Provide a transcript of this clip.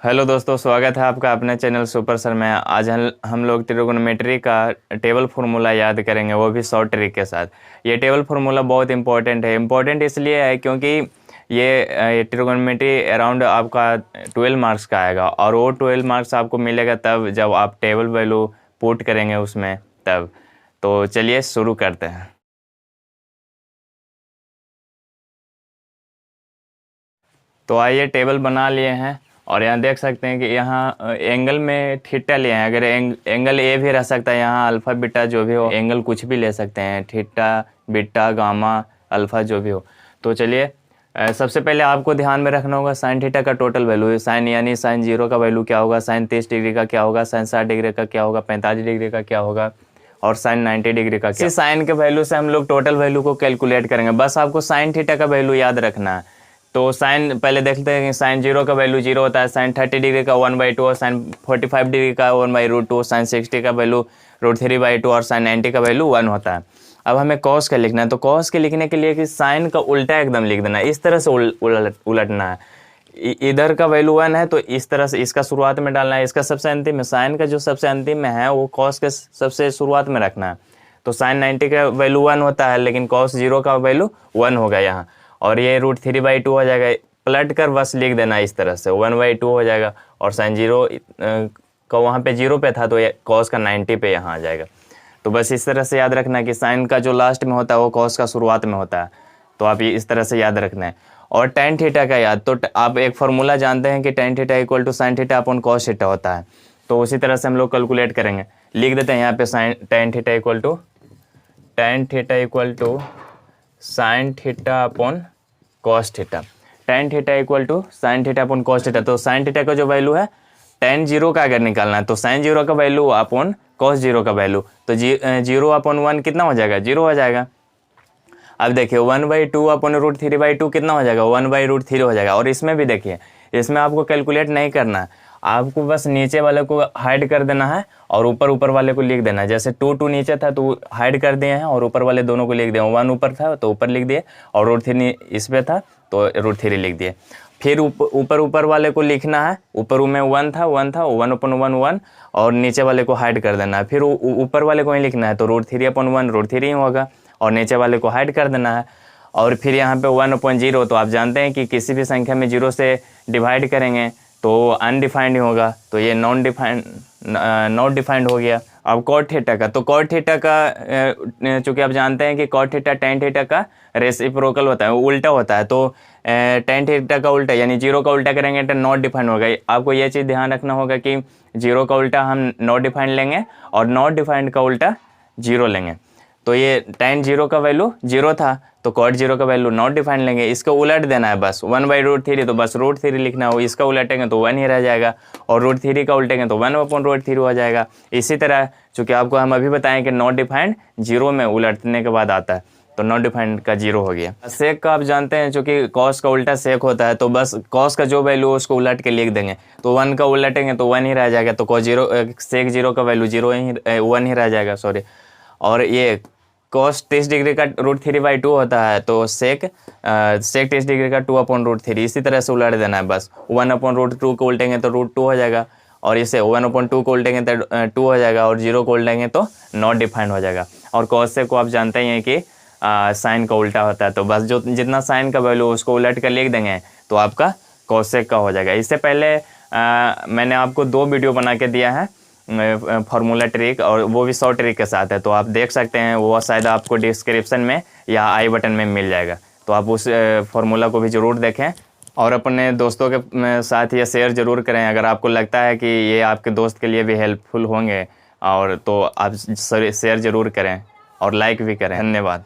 Hello दोस्तों, स्वागत है आपका अपने चैनल सुपर सर में। आज हम लोग ट्रिगोनोमेट्री का टेबल फार्मूला याद करेंगे, वो भी शॉर्ट ट्रिक के साथ। ये टेबल फार्मूला बहुत इंपॉर्टेंट है। इंपॉर्टेंट इसलिए है क्योंकि ये ट्रिगोनोमेट्री अराउंड आपका 12 मार्क्स का आएगा, और वो 12 मार्क्स आपको मिलेगा तब जब आप टेबल वैल्यू पुट करेंगे उसमें तब। तो चलिए शुरू करते हैं। तो आइए टेबल बना लिए हैं, और यहाँ देख सकते हैं कि यहाँ एंगल में थीटा लिए हैं। अगर एंगल ए भी रह सकता है, यहाँ अल्फा बीटा जो भी हो, एंगल कुछ भी ले सकते हैं, थीटा बीटा गामा अल्फा जो भी हो। तो चलिए सबसे पहले आपको ध्यान में रखना होगा साइन थीटा का टोटल वैल्यू। साइन यानी साइन 0 का वैल्यू क्या होगा, साइन 30 डिग्री का क्या होगा, साइन 60 डिग्री का क्या होगा, 45 डिग्री का क्या होगा, और साइन 90 डिग्री का क्या। साइन के वैल्यू से हम लोग टोटल वैल्यू को कैलकुलेट करेंगे। बस आपको साइन थीटा का वैल्यू याद रखना है। तो साइन पहले देखते हैं कि साइन 0 का वैल्यू 0 होता है, साइन 30 डिग्री का 1/2 और साइन 45 डिग्री का 1/√2, साइन 60 का वैल्यू √3/2 और साइन 90 का वैल्यू 1 होता है। अब हमें कॉस का लिखना है। तो कॉस के लिखने के लिए कि साइन का उल्टा एकदम लिख देना है, इस तरह से उलटना है। इधर का वैल्यू 1 है तो इस तरह से इसका शुरुआत में डालना है, इसका सबसे अंतिम में। साइन का जो सबसे अंतिम में है वो कॉस के सबसे शुरुआत में रखना है। तो साइन 90 का वैल्यू 1 होता है, लेकिन कॉस 0 का वैल्यू 1 होगा यहाँ, और ये √3/2 हो जाएगा। पलट कर बस लिख देना इस तरह से, 1/2 हो जाएगा। और साइन 0 का वहाँ पे 0 पे था तो ये कॉस का 90 पे यहाँ आ जाएगा। तो बस इस तरह से याद रखना कि साइन का जो लास्ट में होता है वो कॉस का शुरुआत में होता है। तो आप ये इस तरह से याद रखना है। और टेन थीटा का याद, तो आप एक फार्मूला जानते हैं कि tan theta equal to sine theta upon cos theta होता है। तो उसी तरह से हम लोग कैलकुलेट करेंगे। लिख देते हैं यहाँ पे sine tan theta equal to sine theta upon cos theta. Tan theta equal to sine theta upon cos theta. तो साइन थीटा का जो वैल्यू है टेन 0 का अगर निकालना है तो साइन 0 का वैल्यू अपॉन कॉस 0 का वैल्यू, तो 0 अपॉन 1 कितना हो जाएगा, 0 हो जाएगा। अब देखिए 1/2 अपॉन √3/2 कितना हो जाएगा, 1/√3 हो जाएगा। और इसमें भी देखिए, इसमें आपको कैलकुलेट नहीं करना है, आपको बस नीचे वाले को हाइड कर देना है और ऊपर वाले को लिख देना है। जैसे 2 नीचे था तो हाइड कर दिए हैं, और ऊपर वाले दोनों को लिख दिए। 1 ऊपर था तो ऊपर लिख दिए, और √3 इस पे था तो √3 लिख दिए। फिर ऊपर वाले को लिखना है, ऊपर में 1 था 1/1 1, और नीचे वाले को हाइड कर देना है। फिर ऊपर वाले को ही लिखना है, तो √3/1 √3 ही होगा, और नीचे वाले को हाइड कर देना है। और फिर यहाँ पे 1/0, तो आप जानते हैं कि किसी भी संख्या में 0 से डिवाइड करेंगे तो अनडिफाइंड ही होगा, तो ये नॉट डिफाइंड हो गया। अब कॉट थीटा का, तो कॉट थीटा का चूंकि आप जानते हैं कि कॉट थीटा टेन थीटा का रेसिप्रोकल होता है, उल्टा होता है। तो टेन थीटा का उल्टा यानी 0 का उल्टा करेंगे तो नॉट डिफाइंड होगा। आपको ये चीज़ ध्यान रखना होगा कि 0 का उल्टा हम नॉट डिफाइंड लेंगे, और नॉट डिफाइंड का उल्टा 0 लेंगे। तो ये टेन 0 का वैल्यू 0 था तो कॉट 0 का वैल्यू नॉट डिफाइंड लेंगे। इसको उलट देना है बस, 1/√3, तो बस √3 लिखना हो। इसका उलटेंगे तो 1 ही रह जाएगा, और √3 का उल्टेंगे तो 1/√3 हो जाएगा। इसी तरह चूंकि आपको हम अभी बताएं कि नॉट डिफाइंड 0 में उलटने के बाद आता है, तो नॉट डिफाइंड का 0 हो गया। सेक का आप जानते हैं चूंकि कॉस का उल्टा सेक होता है, तो बस कॉस का जो वैल्यू उसको उलट के लिख देंगे। तो 1 का उलटेंगे तो 1 ही रह जाएगा, तो कॉस 0 सेक 0 का वैल्यू 1 ही रह जाएगा, सॉरी। और ये कॉस 30 डिग्री का √3/2 होता है, तो सेक 30 डिग्री का 2/√3, इसी तरह से उलट देना है बस। 1/√2 को उल्टेंगे तो √2 हो जाएगा, और इसे 1/2 को उल्टेंगे तो 2 हो जाएगा, और 0 को उल्टेंगे तो नॉट डिफाइंड हो जाएगा। और कॉस सेक को आप जानते ही हैं कि साइन का उल्टा होता है, तो बस जो जितना साइन का वैल्यू उसको उलट कर लिख देंगे तो आपका कॉस सेक का हो जाएगा। इससे पहले मैंने आपको 2 वीडियो बना के दिया है फार्मूला ट्रिक, और वो भी शॉर्ट ट्रिक के साथ है, तो आप देख सकते हैं। वो शायद आपको डिस्क्रिप्शन में या आई बटन में मिल जाएगा, तो आप उस फार्मूला को भी ज़रूर देखें, और अपने दोस्तों के साथ ये शेयर ज़रूर करें अगर आपको लगता है कि ये आपके दोस्त के लिए भी हेल्पफुल होंगे। और तो आप शेयर ज़रूर करें और लाइक भी करें। धन्यवाद।